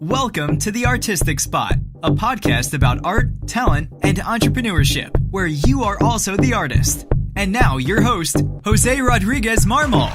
Welcome to The Artistic Spot, a podcast about art, talent, and entrepreneurship, where you are also the artist. And now, your host, Jose Rodriguez Marmol.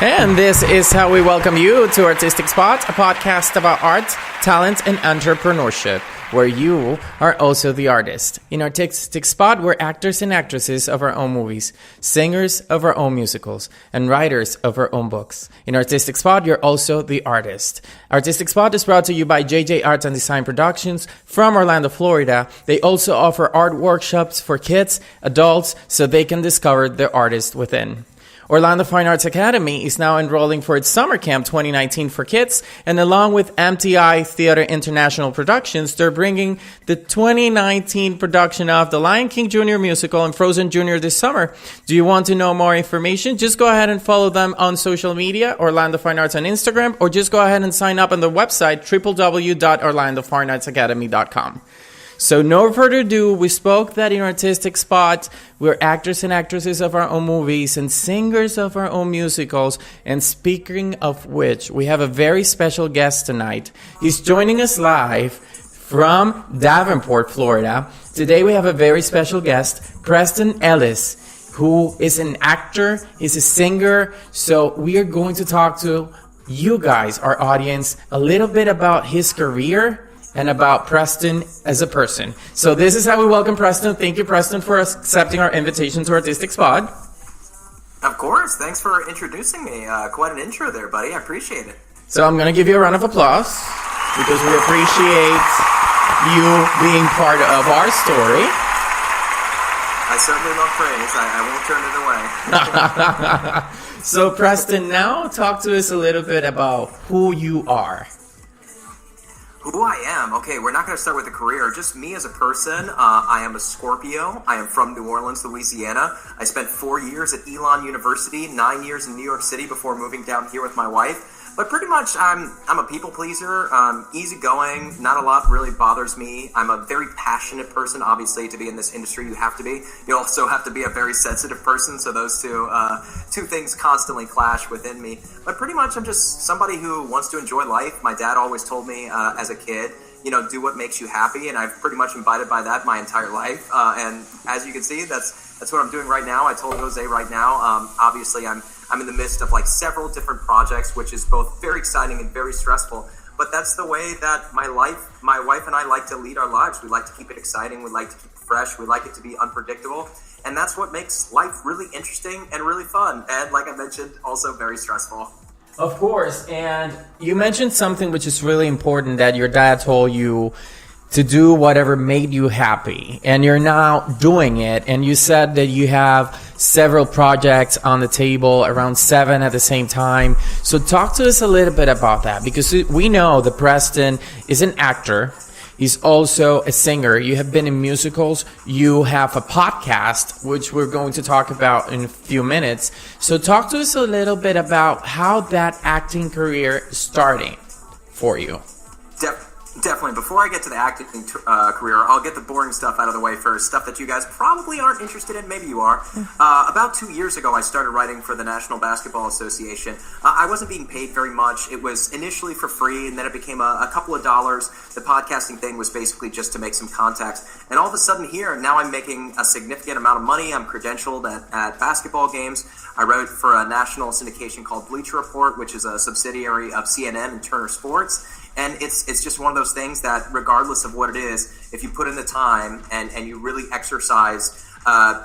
And this is how we welcome you to Artistic Spot, a podcast about art, talent, and entrepreneurship, where you are also the artist. In Artistic Spot, we're actors and actresses of our own movies, singers of our own musicals, and writers of our own books. In Artistic Spot, you're also the artist. Artistic Spot is brought to you by JJ Arts and Design Productions from Orlando, Florida. They also offer art workshops for kids, adults, so they can discover their artist within. Orlando Fine Arts Academy is now enrolling for its Summer Camp 2019 for kids, and along with MTI Theater International Productions, they're bringing the 2019 production of The Lion King Jr. musical and Frozen Jr. this summer. Do you want to know more information? Just go ahead and follow them on social media, Orlando Fine Arts on Instagram, or just go ahead and sign up on the website, www.orlandofineartsacademy.com. So no further ado, we spoke that in Artistic Spot, we're actors and actresses of our own movies and singers of our own musicals. And speaking of which, we have a very special guest tonight. He's joining us live from Davenport, Florida. Today we have a very special guest, Preston Ellis, who is an actor, he's a singer. So we are going to talk to you guys, our audience, a little bit about his career and about Preston as a person. So this is how we welcome Preston. Thank you, Preston, for accepting our invitation to Artistic Spot. Of course. Thanks for introducing me. Quite an intro there, buddy. I appreciate it. So I'm going to give you a round of applause because we appreciate you being part of our story. I certainly love praise. I won't turn it away. So, Preston, now talk to us a little bit about who you are. Who I am? Okay, we're not going to start with a career. Just me as a person. I am a Scorpio. I am from New Orleans, Louisiana. I spent 4 years at Elon University, 9 years in New York City before moving down here with my wife. But pretty much, I'm a people pleaser, easygoing. Not a lot really bothers me. I'm a very passionate person. Obviously, to be in this industry, you have to be. You also have to be a very sensitive person. So those two things constantly clash within me. But pretty much, I'm just somebody who wants to enjoy life. My dad always told me as a kid, do what makes you happy, and I've pretty much abided by that my entire life. And as you can see, that's what I'm doing right now. I told Jose right now. Obviously, I'm in the midst of several different projects, which is both very exciting and very stressful. But that's the way that my wife and I like to lead our lives. We like to keep it exciting. We like to keep it fresh. We like it to be unpredictable. And that's what makes life really interesting and really fun. And like I mentioned, also very stressful. Of course. And you mentioned something which is really important, that your dad told you to do whatever made you happy, and you're now doing it. And you said that you have several projects on the table, around 7 at the same time. So talk to us a little bit about that, because we know that Preston is an actor. He's also a singer. You have been in musicals. You have a podcast, which we're going to talk about in a few minutes. So talk to us a little bit about how that acting career is starting for you. Definitely. Before I get to the acting career, I'll get the boring stuff out of the way first. Stuff that you guys probably aren't interested in. Maybe you are. About 2 years ago, I started writing for the National Basketball Association. I wasn't being paid very much. It was initially for free, and then it became a couple of dollars. The podcasting thing was basically just to make some contacts. And all of a sudden here, now I'm making a significant amount of money. I'm credentialed at basketball games. I wrote for a national syndication called Bleacher Report, which is a subsidiary of CNN and Turner Sports. And it's just one of those things that, regardless of what it is, if you put in the time and you really exercise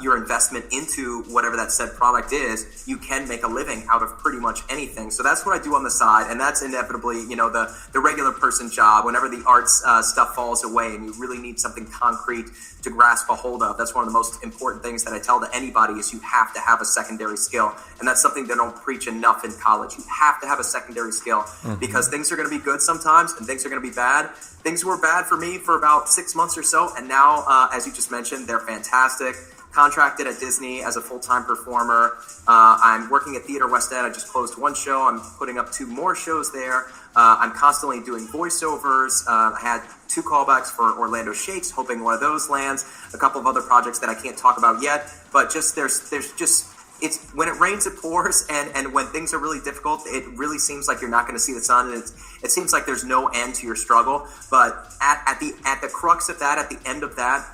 your investment into whatever that said product is, you can make a living out of pretty much anything. So that's what I do on the side, and that's inevitably, the regular person job. Whenever the arts stuff falls away and you really need something concrete to grasp a hold of, that's one of the most important things that I tell to anybody is you have to have a secondary skill. And that's something they don't preach enough in college. You have to have a secondary skill because things are going to be good sometimes and things are going to be bad. Things were bad for me for about 6 months or so, and now, as you just mentioned, they're fantastic. Contracted at Disney as a full-time performer. I'm working at Theater West End. I just closed one show. I'm putting up 2 more shows there. I'm constantly doing voiceovers. I had 2 callbacks for Orlando Shakes, hoping one of those lands. A couple of other projects that I can't talk about yet. But just there's just it's when it rains, it pours, and when things are really difficult, it really seems like you're not going to see the sun, and it seems like there's no end to your struggle. But at the crux of that, at the end of that,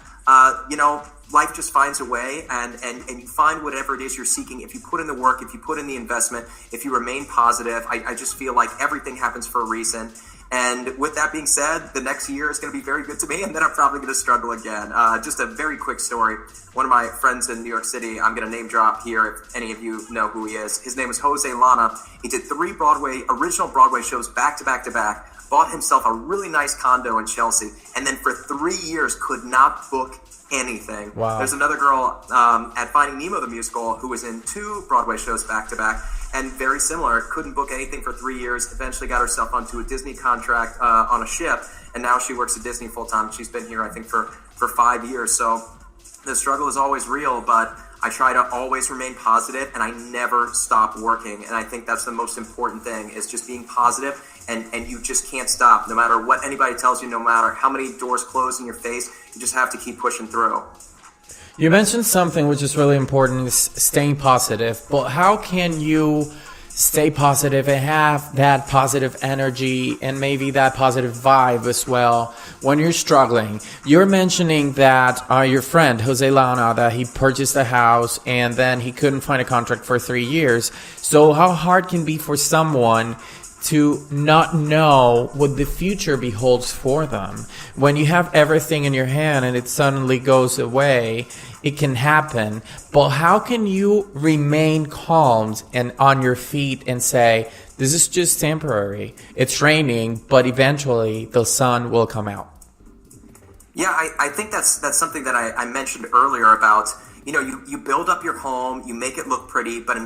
life just finds a way, and you find whatever it is you're seeking. If you put in the work, if you put in the investment, if you remain positive, I just feel like everything happens for a reason. And with that being said, the next year is going to be very good to me, and then I'm probably going to struggle again. Just a very quick story. One of my friends in New York City, I'm going to name drop here if any of you know who he is. His name is Jose Lana. He did 3 original Broadway shows back to back to back, bought himself a really nice condo in Chelsea, and then for 3 years could not book anything. Wow. There's another girl at Finding Nemo the musical who was in 2 Broadway shows back to back, and very similar, couldn't book anything for 3 years, eventually got herself onto a Disney contract on a ship, and now she works at Disney full-time. She's been here, I think, for 5 years. So the struggle is always real, but I try to always remain positive, and I never stop working. And I think that's the most important thing, is just being positive, and you just can't stop. No matter what anybody tells you, no matter how many doors close in your face, you just have to keep pushing through. You mentioned something which is really important, is staying positive. But how can you stay positive and have that positive energy and maybe that positive vibe as well when you're struggling? You're mentioning that your friend, Jose Lana, that he purchased a house and then he couldn't find a contract for 3 years. So how hard can it be for someone to not know what the future beholds for them? When you have everything in your hand and it suddenly goes away, it can happen. But how can you remain calmed and on your feet and say, this is just temporary, it's raining, but eventually the sun will come out? Yeah, I think that's something that I mentioned earlier about, you build up your home, you make it look pretty, but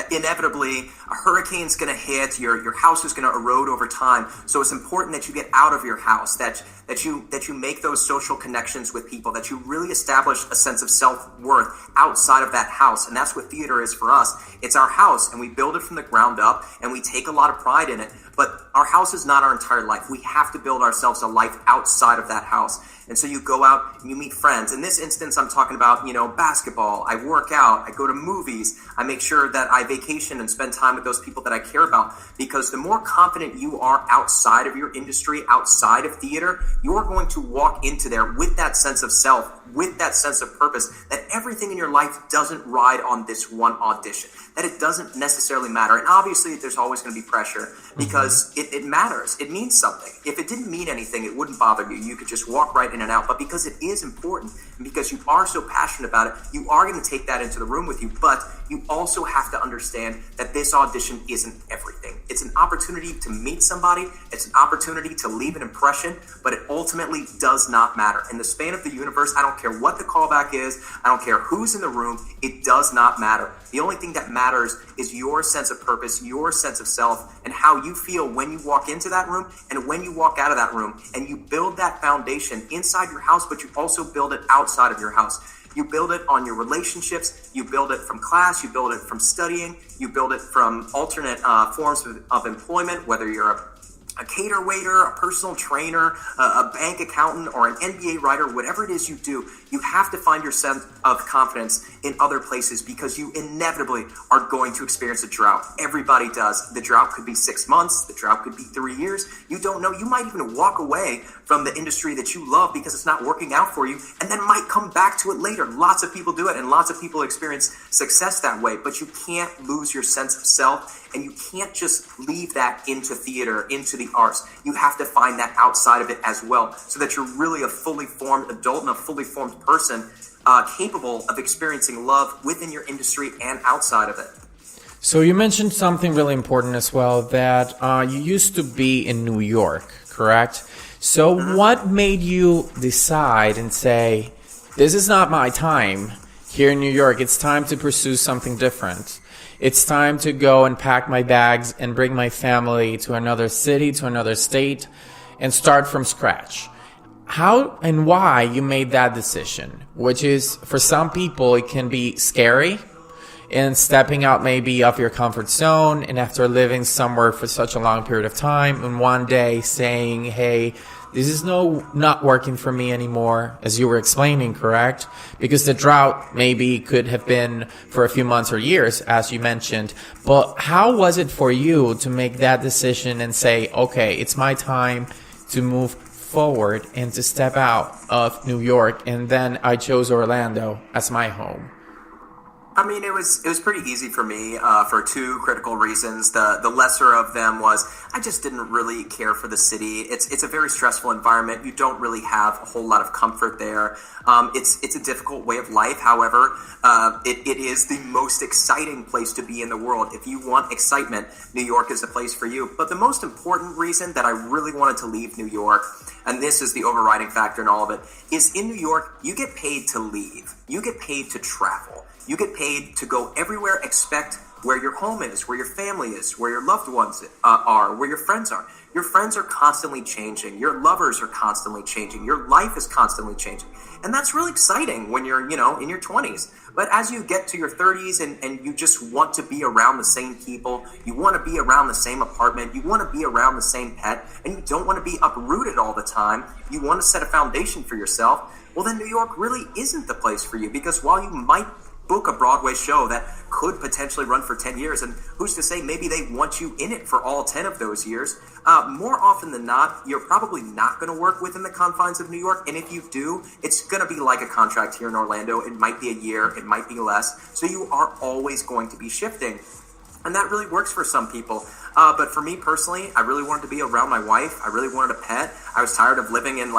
inevitably a hurricane's going to hit, your house is going to erode over time. So it's important that you get out of your house, that you make those social connections with people, that you really establish a sense of self-worth outside of that house. And that's what theater is for us. It's our house, and we build it from the ground up, and we take a lot of pride in it. But our house is not our entire life. We have to build ourselves a life outside of that house. And so you go out and you meet friends. In this instance, I'm talking about, basketball. I work out. I go to movies. I make sure that I vacation and spend time with those people that I care about. Because the more confident you are outside of your industry, outside of theater, you're going to walk into there with that sense of self, with that sense of purpose, that everything in your life doesn't ride on this one audition, that it doesn't necessarily matter. And obviously, there's always going to be pressure because it matters. It means something. If it didn't mean anything, it wouldn't bother you. You could just walk right in and out. But because it is important and because you are so passionate about it, you are going to take that into the room with you. But you also have to understand that this audition isn't everything. It's an opportunity to meet somebody. It's an opportunity to leave an impression, but it ultimately does not matter. In the span of the universe, I don't care what the callback is. I don't care who's in the room. It does not matter. The only thing that matters is your sense of purpose, your sense of self, and how you feel when you walk into that room and when you walk out of that room. And you build that foundation inside your house, but you also build it outside of your house. You build it on your relationships, you build it from class, you build it from studying, you build it from alternate forms of employment, whether you're a cater waiter, a personal trainer, a bank accountant, or an NBA writer, whatever it is you do, you have to find your sense of confidence in other places because you inevitably are going to experience a drought. Everybody does. The drought could be 6 months. The drought could be 3 years. You don't know. You might even walk away from the industry that you love because it's not working out for you and then might come back to it later. Lots of people do it and lots of people experience success that way, but you can't lose your sense of self. And you can't just leave that into theater, into the arts. You have to find that outside of it as well so that you're really a fully formed adult and a fully formed person capable of experiencing love within your industry and outside of it. So you mentioned something really important as well, that you used to be in New York, correct? So what made you decide and say, this is not my time here in New York, it's time to pursue something different? It's time to go and pack my bags and bring my family to another city, to another state, and start from scratch. How and why you made that decision, which is, for some people, it can be scary, and stepping out maybe of your comfort zone, and after living somewhere for such a long period of time, and one day saying, hey, this is not working for me anymore, as you were explaining, correct? Because the drought maybe could have been for a few months or years, as you mentioned. But how was it for you to make that decision and say, okay, it's my time to move forward and to step out of New York, and then I chose Orlando as my home? I mean, it was pretty easy for me for two critical reasons. The lesser of them was I just didn't really care for the city. It's a very stressful environment. You don't really have a whole lot of comfort there. It's a difficult way of life. However, it is the most exciting place to be in the world. If you want excitement, New York is the place for you. But the most important reason that I really wanted to leave New York, and this is the overriding factor in all of it, is in New York, you get paid to leave. You get paid to travel. You get paid to go everywhere except where your home is, where your family is, where your loved ones are, where your friends are. Your friends are constantly changing. Your lovers are constantly changing. Your life is constantly changing. And that's really exciting when you're, in your 20s. But as you get to your 30s and you just want to be around the same people, you want to be around the same apartment, you want to be around the same pet, and you don't want to be uprooted all the time, you want to set a foundation for yourself, well, then New York really isn't the place for you, because while you might book a Broadway show that could potentially run for 10 years, and who's to say maybe they want you in it for all 10 of those years, more often than not, you're probably not going to work within the confines of New York, and if you do, it's going to be like a contract here in Orlando. It might be a year, it might be less, so you are always going to be shifting. And that really works for some people. But for me personally, I really wanted to be around my wife. I really wanted a pet. I was tired of living in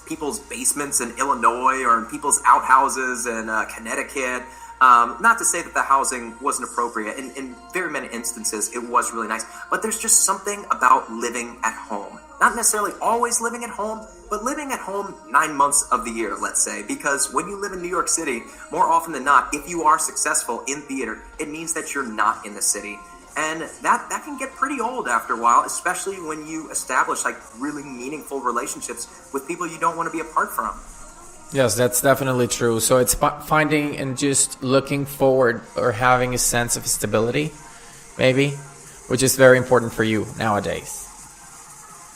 people's basements in Illinois or in people's outhouses in Connecticut. Not to say that the housing wasn't appropriate. In very many instances, it was really nice. But there's just something about living at home. Not necessarily always living at home, but living at home 9 months of the year, let's say. Because when you live in New York City, more often than not, if you are successful in theater, it means that you're not in the city. And that can get pretty old after a while, especially when you establish really meaningful relationships with people you don't want to be apart from. Yes, that's definitely true. So it's finding and just looking forward or having a sense of stability, maybe, which is very important for you nowadays.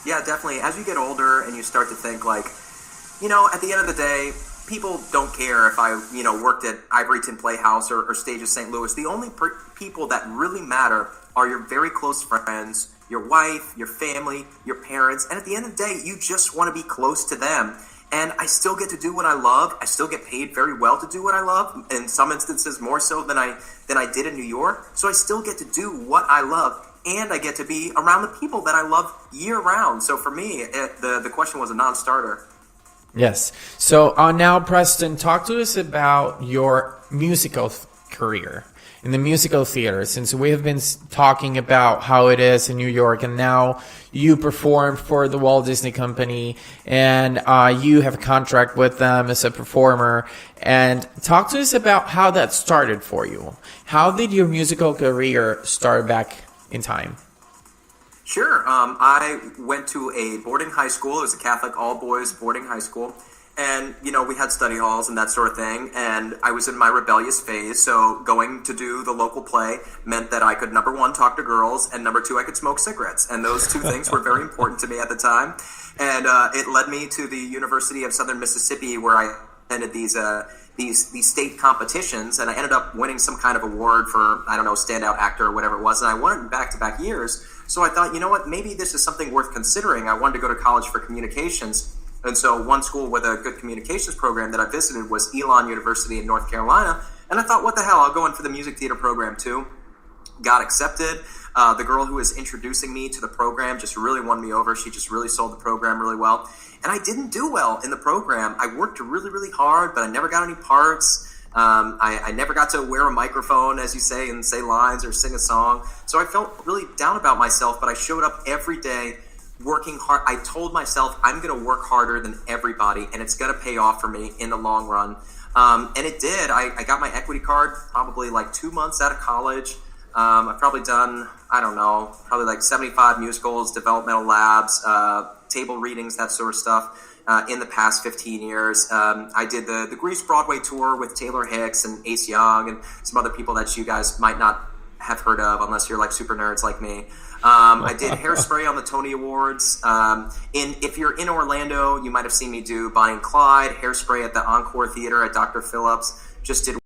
Yeah, definitely. As you get older and you start to think at the end of the day, people don't care if I, worked at Ivoryton Playhouse or Stages St. Louis. The only people that really matter are your very close friends, your wife, your family, your parents. And at the end of the day, you just want to be close to them. And I still get to do what I love. I still get paid very well to do what I love. In some instances, more so than I did in New York. So I still get to do what I love, and I get to be around the people that I love year round. So for me, the question was a non-starter. Yes. So now, Preston, talk to us about your musical career in the musical theater, since we have been talking about how it is in New York, and now you perform for the Walt Disney Company, and you have a contract with them as a performer. And talk to us about how that started for you. How did your musical career start back in time? Sure. I went to a boarding high school. It was a Catholic all-boys boarding high school. And, we had study halls and that sort of thing. And I was in my rebellious phase. So going to do the local play meant that I could, number one, talk to girls, and number two, I could smoke cigarettes. And those two things were very important to me at the time. And it led me to the University of Southern Mississippi, where I attended these state competitions. And I ended up winning some kind of award for, standout actor or whatever it was. And I won it in back-to-back years. So I thought, maybe this is something worth considering. I wanted to go to college for communications. And so one school with a good communications program that I visited was Elon University in North Carolina. And I thought, what the hell, I'll go in for the music theater program too. Got accepted. The girl who was introducing me to the program just really won me over. She just really sold the program really well. And I didn't do well in the program. I worked really, really hard, but I never got any parts. I never got to wear a microphone, as you say, and say lines or sing a song. So I felt really down about myself, but I showed up every day working hard. I told myself I'm going to work harder than everybody, and it's going to pay off for me in the long run. And it did. I got my equity card probably 2 months out of college. I've probably done, probably 75 musicals, developmental labs, table readings, that sort of stuff in the past 15 years. I did the Grease Broadway tour with Taylor Hicks and Ace Young and some other people that you guys might not have heard of unless you're like super nerds like me. I did Hairspray on the Tony Awards. If you're in Orlando, you might have seen me do Bonnie and Clyde, Hairspray at the Encore Theater at Dr. Phillips. Just did